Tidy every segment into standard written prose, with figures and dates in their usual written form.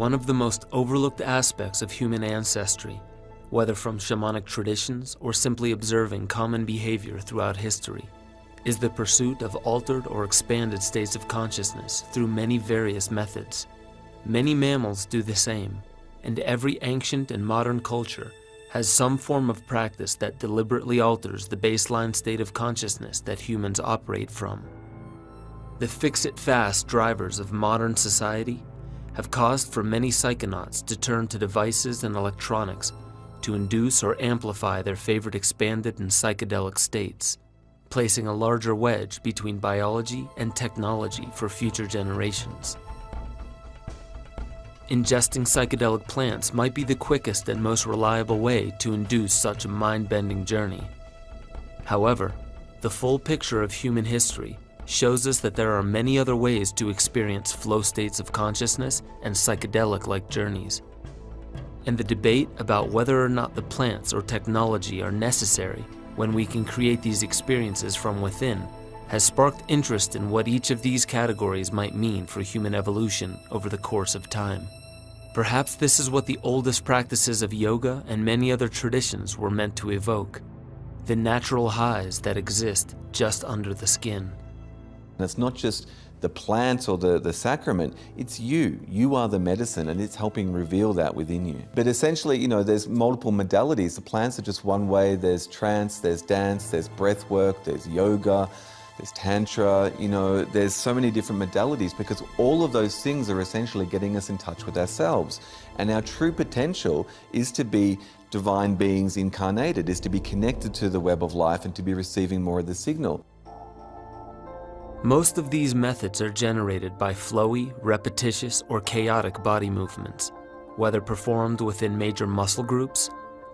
One of the most overlooked aspects of human ancestry, whether from shamanic traditions or simply observing common behavior throughout history, is the pursuit of altered or expanded states of consciousness through many various methods. Many mammals do the same, and every ancient and modern culture has some form of practice that deliberately alters the baseline state of consciousness that humans operate from. The fix-it-fast drivers of modern society have caused for many psychonauts to turn to devices and electronics to induce or amplify their favorite expanded and psychedelic states, placing a larger wedge between biology and technology for future generations. Ingesting psychedelic plants might be the quickest and most reliable way to induce such a mind-bending journey. However, the full picture of human history shows us that there are many other ways to experience flow states of consciousness and psychedelic-like journeys. And the debate about whether or not the plants or technology are necessary when we can create these experiences from within has sparked interest in what each of these categories might mean for human evolution over the course of time. Perhaps this is what the oldest practices of yoga and many other traditions were meant to evoke, the natural highs that exist just under the skin. And it's not just the plant or the sacrament, it's you. You are the medicine, and it's helping reveal that within you. But essentially, there's multiple modalities. The plants are just one way. There's trance, there's dance, there's breath work, there's yoga, there's tantra, there's so many different modalities because all of those things are essentially getting us in touch with ourselves. And our true potential is to be divine beings incarnated, is to be connected to the web of life and to be receiving more of the signal. Most of these methods are generated by flowy, repetitious, or chaotic body movements, whether performed within major muscle groups,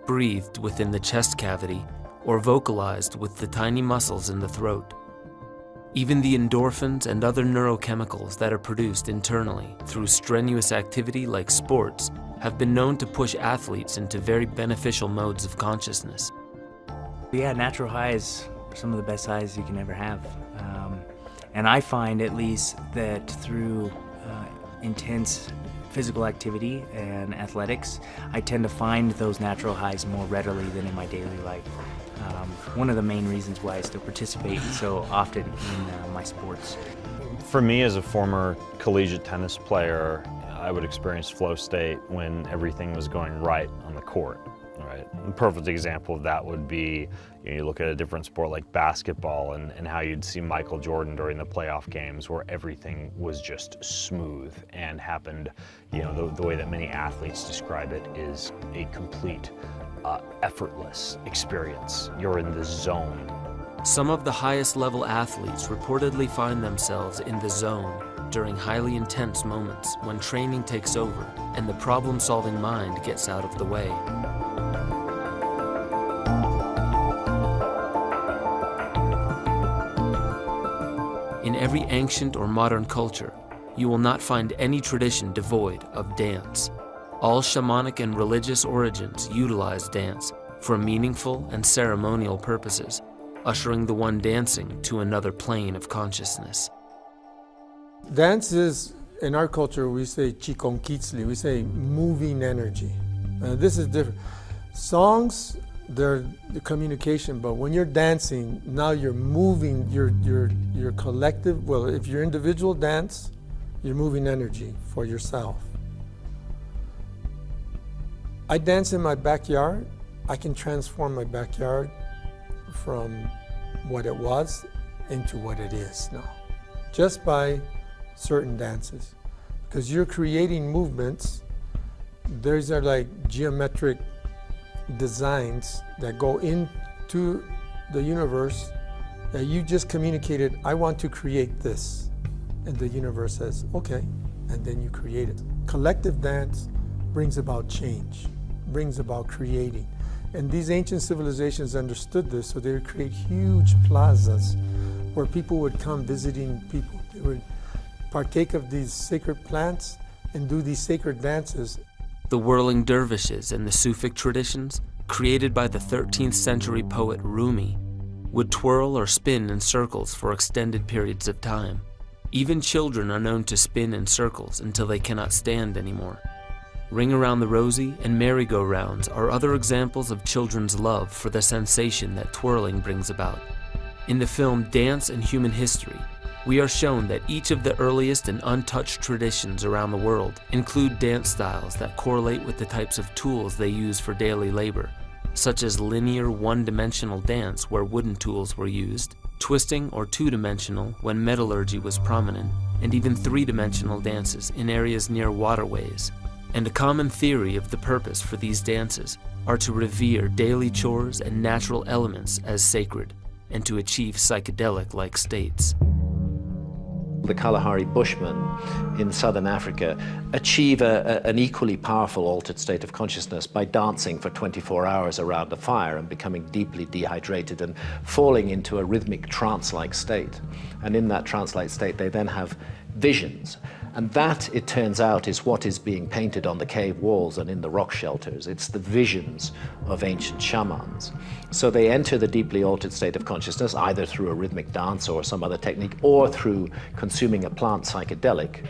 breathed within the chest cavity, or vocalized with the tiny muscles in the throat. Even the endorphins and other neurochemicals that are produced internally through strenuous activity like sports have been known to push athletes into very beneficial modes of consciousness. Yeah, natural highs are some of the best highs you can ever have. And I find, at least, that through intense physical activity and athletics, I tend to find those natural highs more readily than in my daily life. One of the main reasons why I still participate so often in my sports. For me, as a former collegiate tennis player, I would experience flow state when everything was going right on the court. Right. A perfect example of that would be, you look at a different sport like basketball and how you'd see Michael Jordan during the playoff games where everything was just smooth and happened, the way that many athletes describe it is a complete effortless experience. You're in the zone. Some of the highest level athletes reportedly find themselves in the zone during highly intense moments when training takes over and the problem-solving mind gets out of the way. In every ancient or modern culture, you will not find any tradition devoid of dance. All shamanic and religious origins utilize dance for meaningful and ceremonial purposes, ushering the one dancing to another plane of consciousness. Dance is, in our culture, we say chikonkitzli, we say moving energy. This is different. Songs, they're the communication, but when you're dancing, now you're moving your collective, well, if you're individual dance, you're moving energy for yourself. I dance in my backyard. I can transform my backyard from what it was into what it is now, just by certain dances. Because you're creating movements, those are like geometric designs that go into the universe that you just communicated, I want to create this. And the universe says, okay, and then you create it. Collective dance brings about change, brings about creating. And these ancient civilizations understood this, so they would create huge plazas where people would come visiting people. They would partake of these sacred plants and do these sacred dances. The whirling dervishes and the Sufic traditions, created by the 13th century poet Rumi, would twirl or spin in circles for extended periods of time. Even children are known to spin in circles until they cannot stand anymore, Ring Around the Rosie and merry-go-rounds are other examples of children's love for the sensation that twirling brings about. In the film Dance and Human History, we are shown that each of the earliest and untouched traditions around the world include dance styles that correlate with the types of tools they use for daily labor, such as linear one-dimensional dance where wooden tools were used, twisting or two-dimensional when metallurgy was prominent, and even three-dimensional dances in areas near waterways. And a common theory of the purpose for these dances are to revere daily chores and natural elements as sacred, and to achieve psychedelic-like states. The Kalahari Bushmen in southern Africa achieve an equally powerful altered state of consciousness by dancing for 24 hours around a fire and becoming deeply dehydrated and falling into a rhythmic trance-like state. And in that trance-like state, they then have visions. And that, it turns out, is what is being painted on the cave walls and in the rock shelters. It's the visions of ancient shamans. So they enter the deeply altered state of consciousness either through a rhythmic dance or some other technique, or through consuming a plant psychedelic,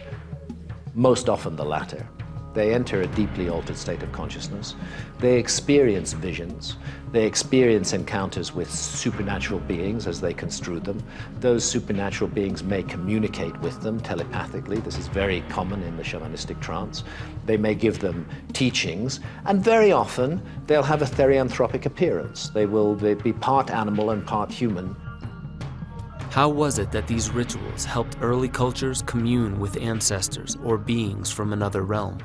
most often the latter. They enter a deeply altered state of consciousness. They experience visions. They experience encounters with supernatural beings as they construe them. Those supernatural beings may communicate with them telepathically. This is very common in the shamanistic trance. They may give them teachings, and very often they'll have a therianthropic appearance. They'll be part animal and part human. How was it that these rituals helped early cultures commune with ancestors or beings from another realm?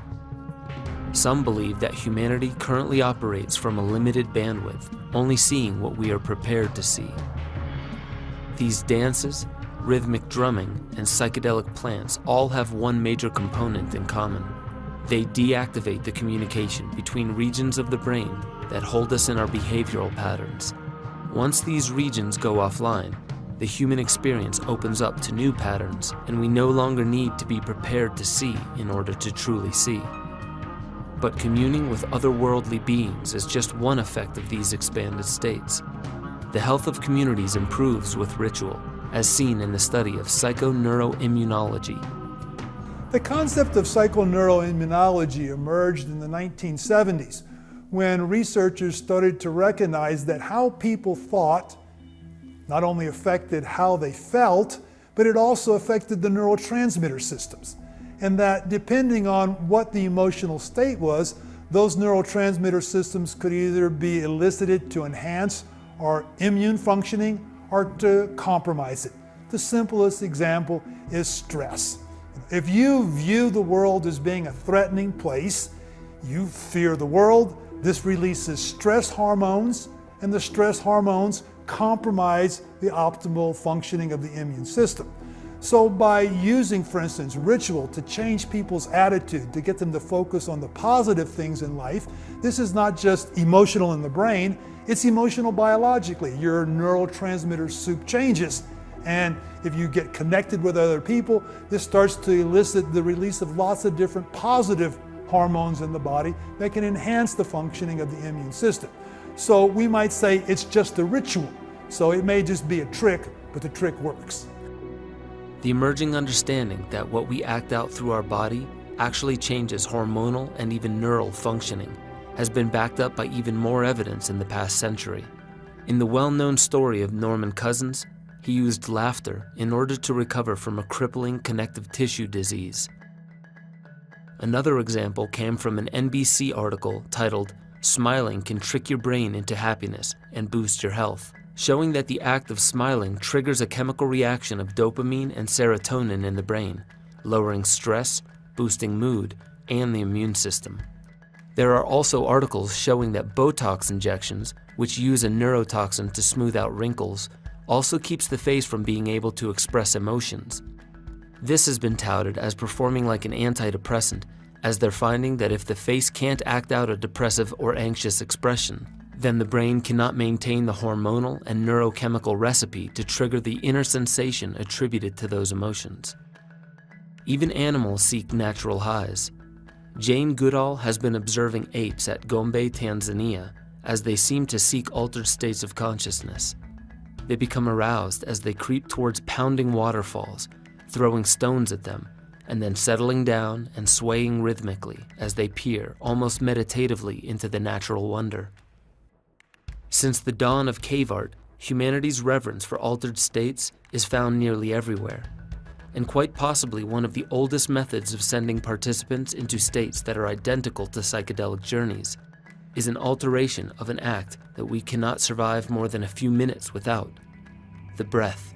Some believe that humanity currently operates from a limited bandwidth, only seeing what we are prepared to see. These dances, rhythmic drumming, and psychedelic plants all have one major component in common. They deactivate the communication between regions of the brain that hold us in our behavioral patterns. Once these regions go offline, the human experience opens up to new patterns, and we no longer need to be prepared to see in order to truly see. But communing with otherworldly beings is just one effect of these expanded states. The health of communities improves with ritual, as seen in the study of psychoneuroimmunology. The concept of psychoneuroimmunology emerged in the 1970s when researchers started to recognize that how people thought not only affected how they felt, but it also affected the neurotransmitter systems. And that depending on what the emotional state was, those neurotransmitter systems could either be elicited to enhance our immune functioning or to compromise it. The simplest example is stress. If you view the world as being a threatening place, you fear the world, this releases stress hormones, and the stress hormones compromise the optimal functioning of the immune system. So by using, for instance, ritual to change people's attitude, to get them to focus on the positive things in life, this is not just emotional in the brain, it's emotional biologically. Your neurotransmitter soup changes. And if you get connected with other people, this starts to elicit the release of lots of different positive hormones in the body that can enhance the functioning of the immune system. So we might say it's just a ritual. So it may just be a trick, but the trick works. The emerging understanding that what we act out through our body actually changes hormonal and even neural functioning has been backed up by even more evidence in the past century. In the well-known story of Norman Cousins, he used laughter in order to recover from a crippling connective tissue disease. Another example came from an NBC article titled "Smiling Can Trick Your Brain into Happiness and Boost Your Health," showing that the act of smiling triggers a chemical reaction of dopamine and serotonin in the brain, lowering stress, boosting mood, and the immune system. There are also articles showing that Botox injections, which use a neurotoxin to smooth out wrinkles, also keeps the face from being able to express emotions. This has been touted as performing like an antidepressant, as they're finding that if the face can't act out a depressive or anxious expression, then the brain cannot maintain the hormonal and neurochemical recipe to trigger the inner sensation attributed to those emotions. Even animals seek natural highs. Jane Goodall has been observing apes at Gombe, Tanzania, as they seem to seek altered states of consciousness. They become aroused as they creep towards pounding waterfalls, throwing stones at them, and then settling down and swaying rhythmically as they peer almost meditatively into the natural wonder. Since the dawn of cave art, humanity's reverence for altered states is found nearly everywhere, and quite possibly one of the oldest methods of sending participants into states that are identical to psychedelic journeys is an alteration of an act that we cannot survive more than a few minutes without: the breath.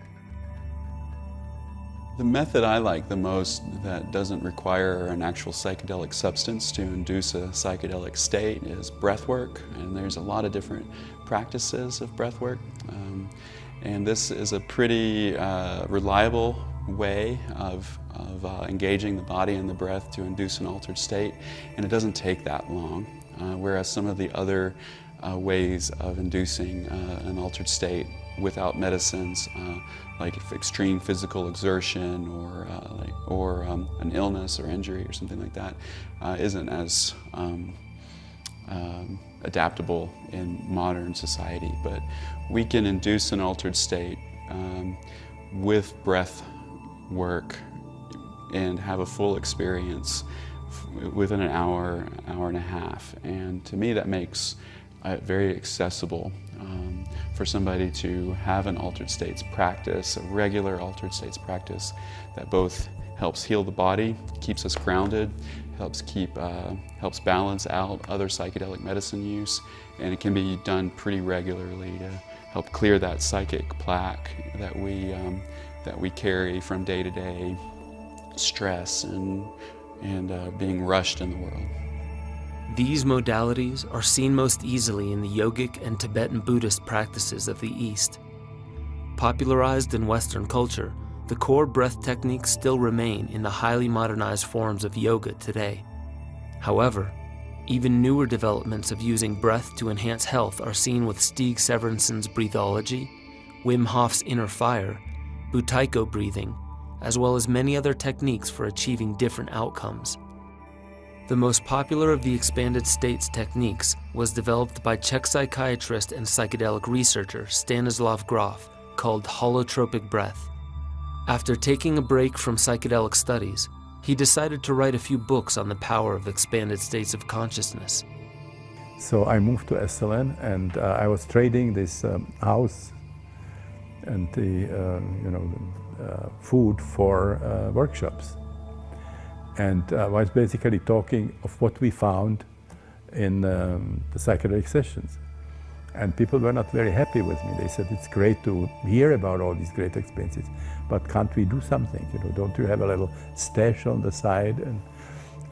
The method I like the most that doesn't require an actual psychedelic substance to induce a psychedelic state is breath work, and there's a lot of different practices of breath work. And this is a pretty reliable way of engaging the body and the breath to induce an altered state, and it doesn't take that long, whereas some of the other ways of inducing an altered state without medicines, like extreme physical exertion or an illness or injury or something like that, isn't as adaptable in modern society. But we can induce an altered state with breath work and have a full experience within an hour, hour and a half. And to me, that makes it very accessible for somebody to have an altered states practice, a regular altered states practice that both helps heal the body, keeps us grounded, helps balance out other psychedelic medicine use, and it can be done pretty regularly to help clear that psychic plaque that we carry from day-to-day stress and being rushed in the world. These modalities are seen most easily in the yogic and Tibetan Buddhist practices of the East. Popularized in Western culture, the core breath techniques still remain in the highly modernized forms of yoga today. However, even newer developments of using breath to enhance health are seen with Stig Severinsen's breathology, Wim Hof's inner fire, Butaiko breathing, as well as many other techniques for achieving different outcomes. The most popular of the expanded states techniques was developed by Czech psychiatrist and psychedelic researcher Stanislav Grof, called holotropic breath. After taking a break from psychedelic studies, he decided to write a few books on the power of expanded states of consciousness. So I moved to Estelen, and I was trading this house and the food for workshops. And I was basically talking of what we found in the psychedelic sessions. And people were not very happy with me. They said, it's great to hear about all these great experiences, but can't we do something? Don't you have a little stash on the side? And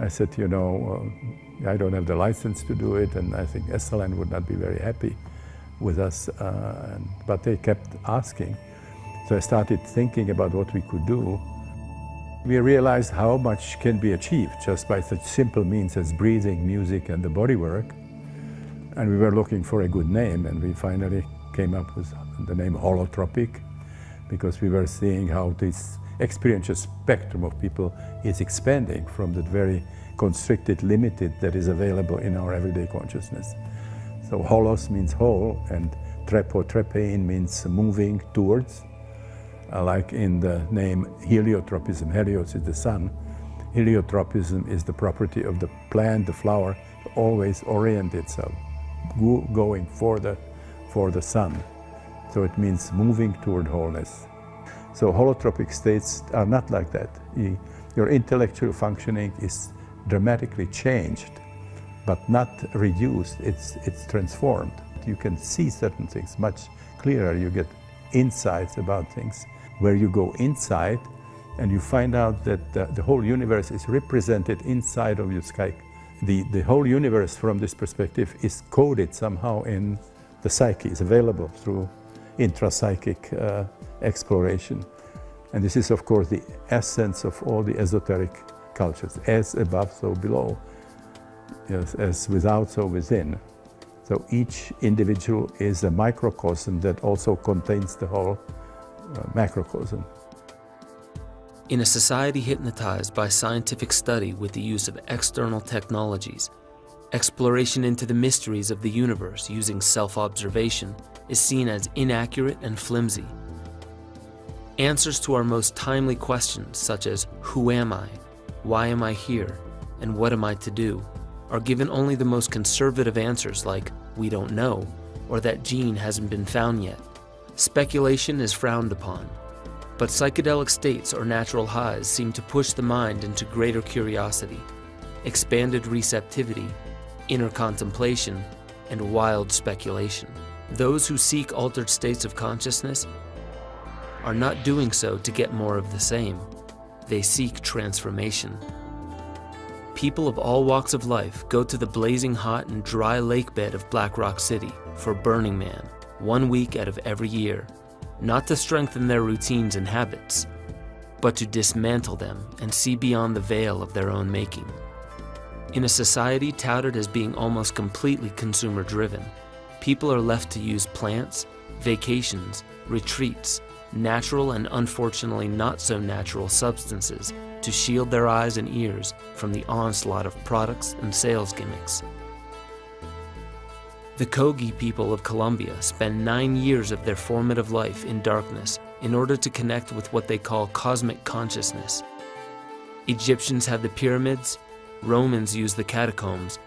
I said, I don't have the license to do it, and I think Estelen would not be very happy with us. But they kept asking. So I started thinking about what we could do. We realized how much can be achieved just by such simple means as breathing, music, and the body work. And we were looking for a good name, and we finally came up with the name holotropic, because we were seeing how this experiential spectrum of people is expanding from the very constricted, limited that is available in our everyday consciousness. So holos means whole, and trepein means moving towards. Like in the name heliotropism, helios is the sun. Heliotropism is the property of the plant, the flower, to always orient itself, going for the sun. So it means moving toward wholeness. So holotropic states are not like that. Your intellectual functioning is dramatically changed, but not reduced, it's transformed. You can see certain things much clearer, you get insights about things. Where you go inside and you find out that the whole universe is represented inside of your psyche. The whole universe from this perspective is coded somehow in the psyche, is available through intrapsychic exploration. And this is, of course, the essence of all the esoteric cultures, as above, so below, as without, so within. So each individual is a microcosm that also contains the whole macrocosm. In a society hypnotized by scientific study with the use of external technologies, exploration into the mysteries of the universe using self-observation is seen as inaccurate and flimsy. Answers to our most timely questions, such as who am I, why am I here, and what am I to do, are given only the most conservative answers like, we don't know, or that gene hasn't been found yet. Speculation is frowned upon, but psychedelic states or natural highs seem to push the mind into greater curiosity, expanded receptivity, inner contemplation, and wild speculation. Those who seek altered states of consciousness are not doing so to get more of the same. They seek transformation. People of all walks of life go to the blazing hot and dry lake bed of Black Rock City for Burning Man 1 week out of every year, not to strengthen their routines and habits, but to dismantle them and see beyond the veil of their own making. In a society touted as being almost completely consumer-driven, people are left to use plants, vacations, retreats, natural and unfortunately not so natural substances to shield their eyes and ears from the onslaught of products and sales gimmicks. The Kogi people of Colombia spend 9 years of their formative life in darkness in order to connect with what they call cosmic consciousness. Egyptians had the pyramids, Romans used the catacombs,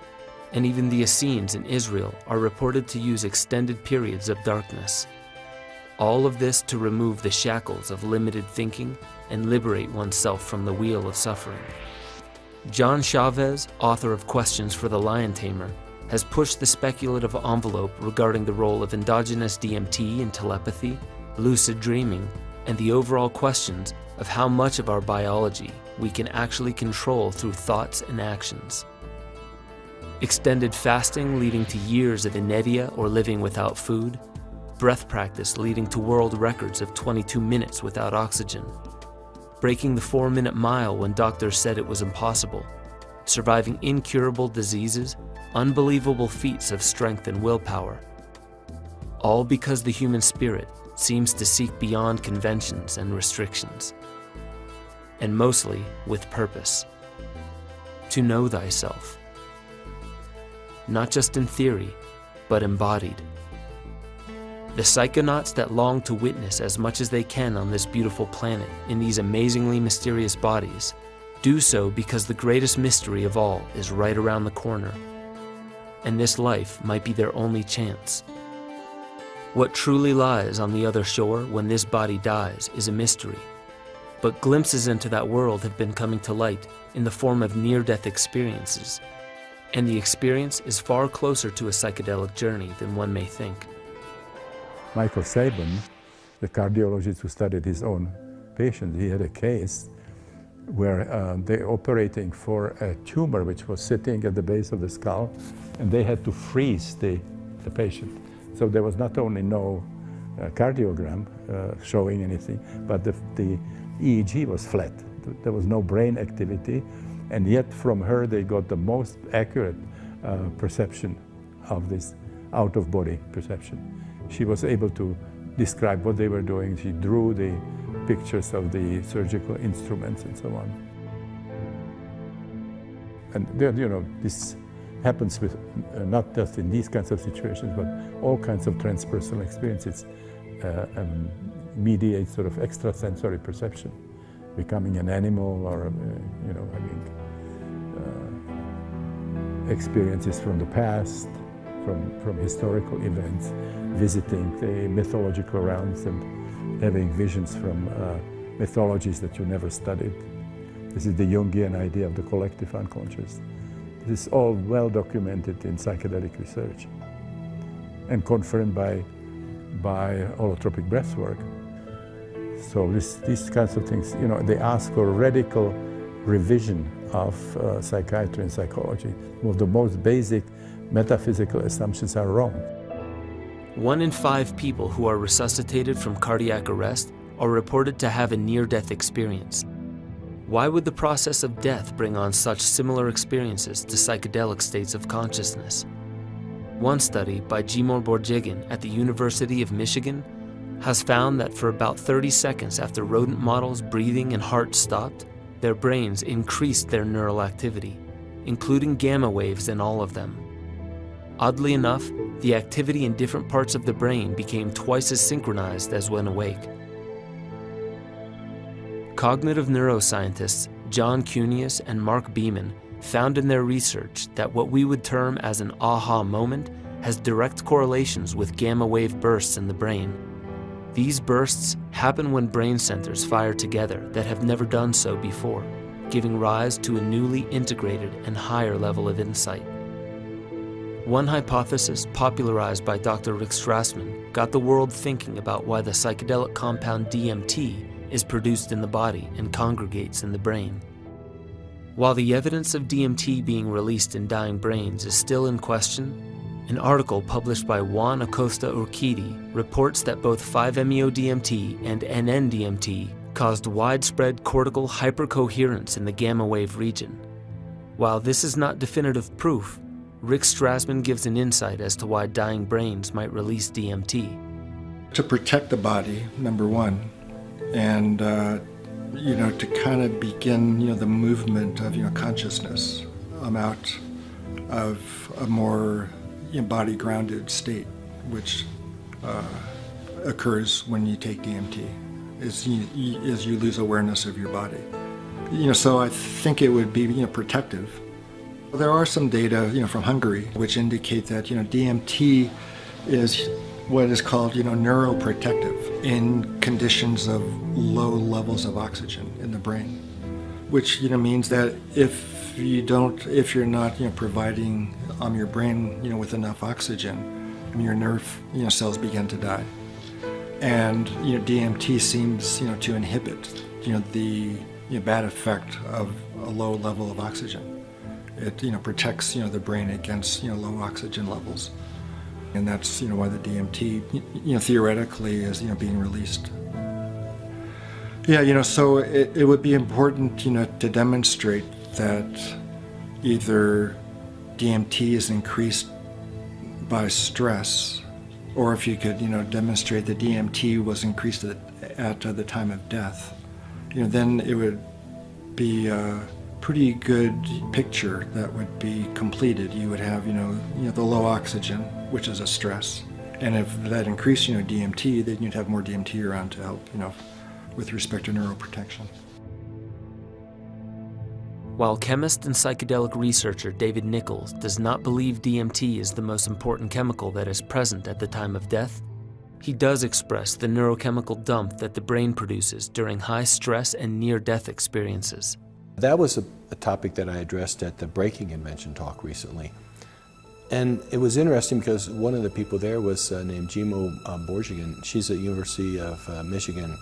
and even the Essenes in Israel are reported to use extended periods of darkness. All of this to remove the shackles of limited thinking and liberate oneself from the wheel of suffering. John Chavez, author of Questions for the Lion Tamer, has pushed the speculative envelope regarding the role of endogenous DMT in telepathy, lucid dreaming, and the overall questions of how much of our biology we can actually control through thoughts and actions. Extended fasting leading to years of inertia or living without food, breath practice leading to world records of 22 minutes without oxygen, breaking the 4-minute mile when doctors said it was impossible, surviving incurable diseases, unbelievable feats of strength and willpower. All because the human spirit seems to seek beyond conventions and restrictions, and mostly with purpose. To know thyself. Not just in theory, but embodied. The psychonauts that long to witness as much as they can on this beautiful planet in these amazingly mysterious bodies do so because the greatest mystery of all is right around the corner, and this life might be their only chance. What truly lies on the other shore when this body dies is a mystery, but glimpses into that world have been coming to light in the form of near-death experiences, and the experience is far closer to a psychedelic journey than one may think. Michael Sabin, the cardiologist who studied his own patients, he had a case where they're operating for a tumor which was sitting at the base of the skull, and they had to freeze the patient. So there was not only no cardiogram showing anything, but the EEG was flat. There was no brain activity, and yet from her they got the most accurate perception of this out-of-body perception. She was able to describe what they were doing. She drew the pictures of the surgical instruments and so on. And you know, this happens with not just in these kinds of situations, but all kinds of transpersonal experiences mediate sort of extrasensory perception, becoming an animal or you know, having experiences from the past, from historical events, visiting the mythological realms and having visions from mythologies that you never studied. This is the Jungian idea of the collective unconscious. This is all well documented in psychedelic research and confirmed by holotropic breath work. So these kinds of things, you know, they ask for radical revision of psychiatry and psychology. Well, the most basic metaphysical assumptions are wrong. 1 in 5 people who are resuscitated from cardiac arrest are reported to have a near-death experience. Why would the process of death bring on such similar experiences to psychedelic states of consciousness? One study by Jimur Borjegin at the University of Michigan has found that for about 30 seconds after rodent models' breathing and heart stopped, their brains increased their neural activity, including gamma waves in all of them. Oddly enough, the activity in different parts of the brain became twice as synchronized as when awake. Cognitive neuroscientists John Cunius and Mark Beeman found in their research that what we would term as an aha moment has direct correlations with gamma wave bursts in the brain. These bursts happen when brain centers fire together that have never done so before, giving rise to a newly integrated and higher level of insight. One hypothesis popularized by Dr. Rick Strassman got the world thinking about why the psychedelic compound DMT is produced in the body and congregates in the brain. While the evidence of DMT being released in dying brains is still in question, an article published by Juan Acosta Urquidy reports that both 5-MeO-DMT and NN-DMT caused widespread cortical hypercoherence in the gamma wave region. While this is not definitive proof, Rick Strassman gives an insight as to why dying brains might release DMT. To protect the body, number one, and to kind of begin, the movement of, consciousness out of a more body-grounded state, which occurs when you take DMT, is you lose awareness of your body. So I think it would be, protective. There are some data, from Hungary, which indicate that, DMT is what is called, neuroprotective in conditions of low levels of oxygen in the brain, which, means that if you're not, providing your brain, with enough oxygen, your nerve, cells begin to die. And, DMT seems, to inhibit, the bad effect of a low level of oxygen. It, protects, the brain against, low oxygen levels. And that's, why the DMT, theoretically is, being released. Yeah, so it would be important, to demonstrate that either DMT is increased by stress, or if you could, demonstrate that DMT was increased at the time of death, then it would be a pretty good picture that would be completed. You would have, the low oxygen, which is a stress, and if that increased, DMT, then you'd have more DMT around to help, with respect to neuroprotection. While chemist and psychedelic researcher David Nichols does not believe DMT is the most important chemical that is present at the time of death, he does express the neurochemical dump that the brain produces during high stress and near-death experiences. That was a topic that I addressed at the Breaking Invention talk recently. And it was interesting because one of the people there was named Jimo Borgigan. She's at University of Michigan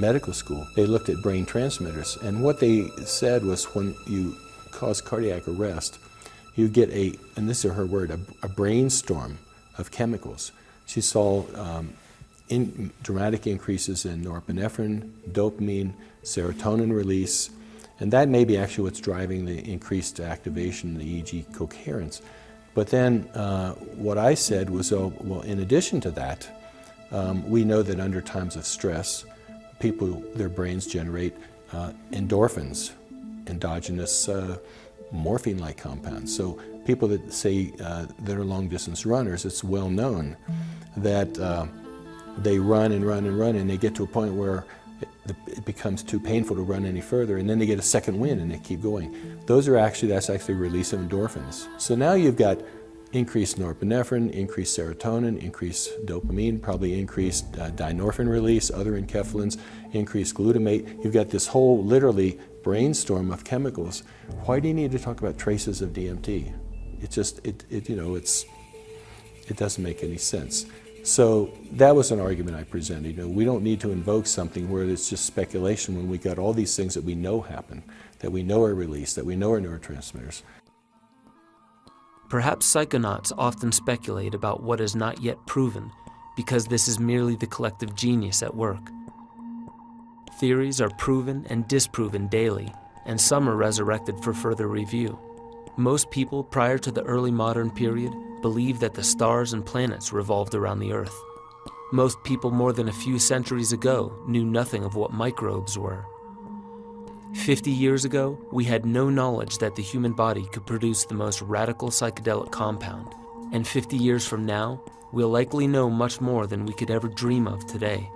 Medical School. They looked at brain transmitters, and what they said was when you cause cardiac arrest, you get and this is her word, a brainstorm of chemicals. She saw dramatic increases in norepinephrine, dopamine, serotonin release, and that may be actually what's driving the increased activation, the EEG coherence. But then what I said was, well, in addition to that, we know that under times of stress, their brains generate endorphins, endogenous morphine-like compounds. So people that say that are long-distance runners, it's well known that they run and run and run, and they get to a point where it becomes too painful to run any further, and then they get a second wind and they keep going. That's actually release of endorphins. So now you've got increased norepinephrine, increased serotonin, increased dopamine, probably increased dynorphin release, other enkephalins, increased glutamate. You've got this whole literally brainstorm of chemicals. Why do you need to talk about traces of DMT? It doesn't make any sense. So that was an argument I presented. We don't need to invoke something where it's just speculation when we got all these things that we know happen, that we know are released, that we know are neurotransmitters. Perhaps psychonauts often speculate about what is not yet proven because this is merely the collective genius at work. Theories are proven and disproven daily, and some are resurrected for further review. Most people prior to the early modern period believed that the stars and planets revolved around the Earth. Most people more than a few centuries ago knew nothing of what microbes were. 50 years ago, we had no knowledge that the human body could produce the most radical psychedelic compound, and 50 years from now, we'll likely know much more than we could ever dream of today.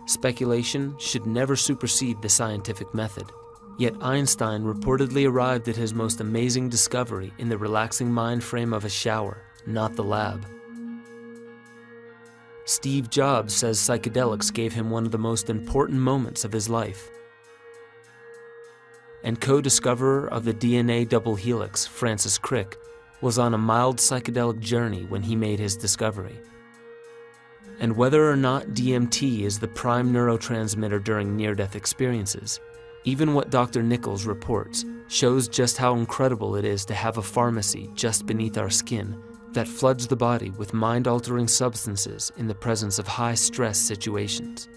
Speculation should never supersede the scientific method. Yet Einstein reportedly arrived at his most amazing discovery in the relaxing mind frame of a shower, not the lab. Steve Jobs says psychedelics gave him one of the most important moments of his life. And co-discoverer of the DNA double helix, Francis Crick, was on a mild psychedelic journey when he made his discovery. And whether or not DMT is the prime neurotransmitter during near-death experiences, even what Dr. Nichols reports shows just how incredible it is to have a pharmacy just beneath our skin that floods the body with mind-altering substances in the presence of high-stress situations.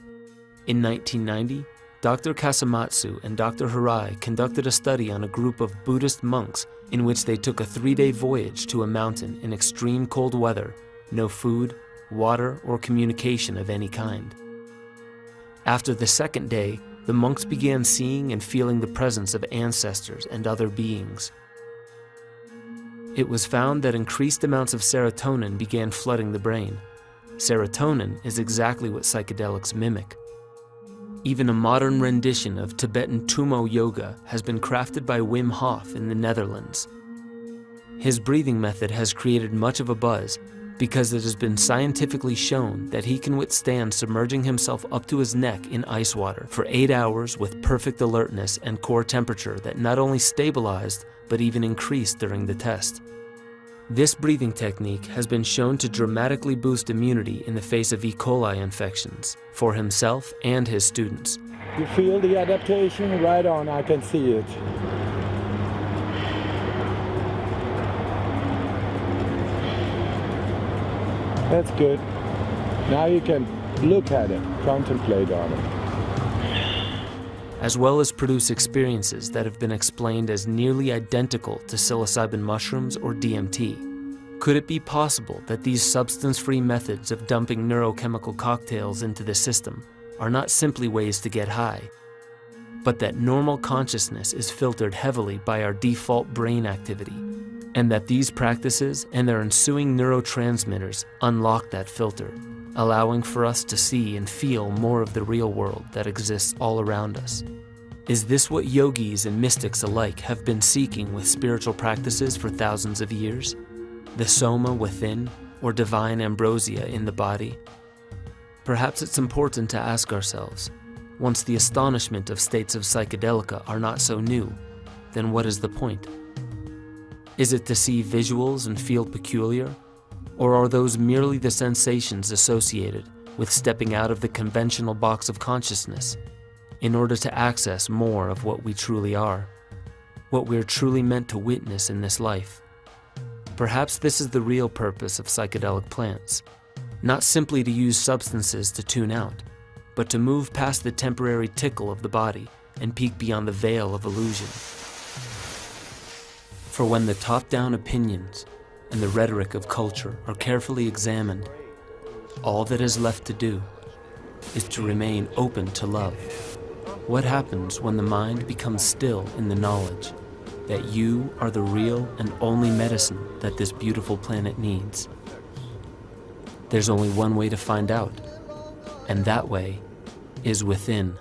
In 1990, Dr. Kasamatsu and Dr. Hirai conducted a study on a group of Buddhist monks in which they took a 3-day voyage to a mountain in extreme cold weather, no food, water, or communication of any kind. After the second day, the monks began seeing and feeling the presence of ancestors and other beings. It was found that increased amounts of serotonin began flooding the brain. Serotonin is exactly what psychedelics mimic. Even a modern rendition of Tibetan Tummo yoga has been crafted by Wim Hof in the Netherlands. His breathing method has created much of a buzz because it has been scientifically shown that he can withstand submerging himself up to his neck in ice water for 8 hours with perfect alertness and core temperature that not only stabilized but even increased during the test. This breathing technique has been shown to dramatically boost immunity in the face of E. coli infections for himself and his students. You feel the adaptation? Right on, I can see it. That's good. Now you can look at it, contemplate on it. As well as produce experiences that have been explained as nearly identical to psilocybin mushrooms or DMT. Could it be possible that these substance-free methods of dumping neurochemical cocktails into the system are not simply ways to get high, but that normal consciousness is filtered heavily by our default brain activity, and that these practices and their ensuing neurotransmitters unlock that filter, allowing for us to see and feel more of the real world that exists all around us? Is this what yogis and mystics alike have been seeking with spiritual practices for thousands of years? The soma within, or divine ambrosia in the body? Perhaps it's important to ask ourselves, once the astonishment of states of psychedelica are not so new, then what is the point? Is it to see visuals and feel peculiar? Or are those merely the sensations associated with stepping out of the conventional box of consciousness in order to access more of what we truly are, what we're truly meant to witness in this life? Perhaps this is the real purpose of psychedelic plants, not simply to use substances to tune out, but to move past the temporary tickle of the body and peek beyond the veil of illusion. For when the top-down opinions and the rhetoric of culture are carefully examined, all that is left to do is to remain open to love. What happens when the mind becomes still in the knowledge that you are the real and only medicine that this beautiful planet needs? There's only one way to find out, and that way is within.